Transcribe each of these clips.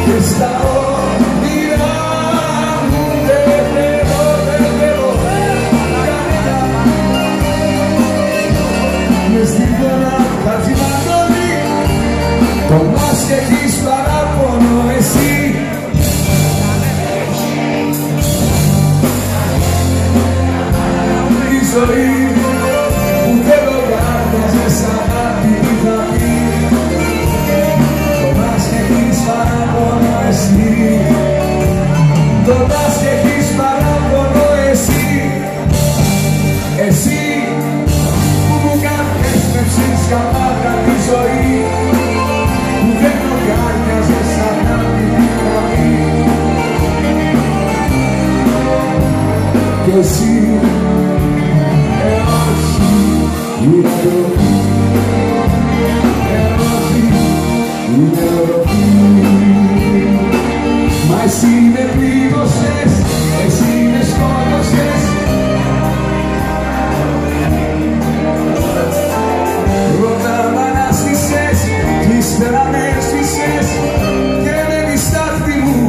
και στα όνειρά μου δεν θέλω κανένα. Μες στην ώρα θα τσιμαντώνει το μας και έχεις παράπονο εσύ. Η ζωή που δεν λογάριαζε σαν αγάπη θα πει το μας και έχεις παράπονο εσύ. Το μας και έχεις παράπονο εσύ. Εσύ που μου κάνεις με ψυχαμάτα τη ζωή που δεν λογάριαζε σαν αγάπη θα πει. Και εσύ είναι ροπή, είναι ροπή. Μα εσύ με πλήγωσες, εσύ με σκότωσες. Πρώτα μ' ανάσχισες κι ύστερα με έσφυσες και με τη στάχτη μου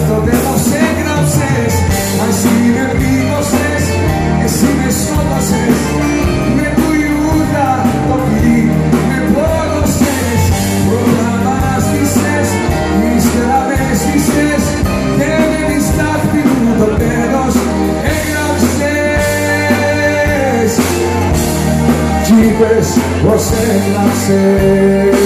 το τέλος έγραψες. Μα εσύ με πλήγωσες, εσύ με σκότωσες. Είπες πως έγραψες.